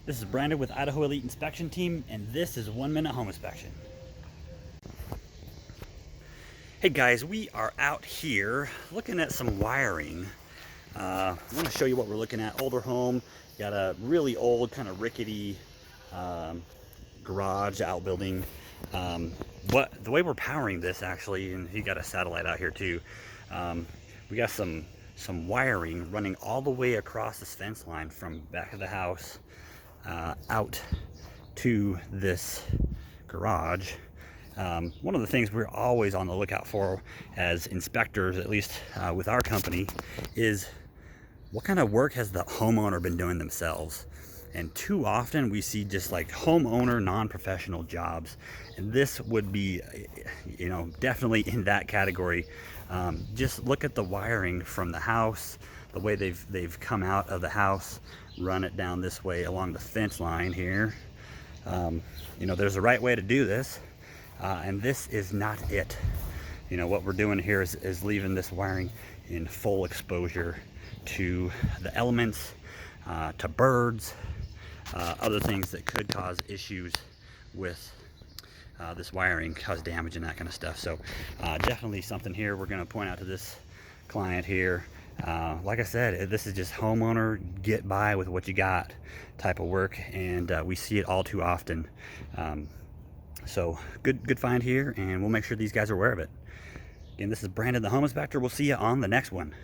This is Brandon with Idaho Elite Inspection Team, and this is 1 Minute Home Inspection. Hey guys, we are out here looking at some wiring. I want to show you what we're looking at. Older home, got a really old, kind of rickety garage outbuilding. The way we're powering this, actually, and you got a satellite out here too. We got some wiring running all the way across this fence line from back of the house out to this garage. One of the things we're always on the lookout for as inspectors, at least with our company, is what kind of work has the homeowner been doing themselves. And too often we see just like homeowner non-professional jobs, and this would be, you know, definitely in that category. Just look at the wiring from the house, the way they've come out of the house, run it down this way along the fence line here. You know, there's a right way to do this, and this is not it. You know, what we're doing here is leaving this wiring in full exposure to the elements, to birds, other things that could cause issues with this wiring, cause damage and that kind of stuff. So definitely something here we're going to point out to this client here. Like I said, this is just homeowner get by with what you got type of work, and we see it all too often. So good find here, and we'll make sure these guys are aware of it. Again, this is Brandon the Home Inspector. We'll see you on the next one.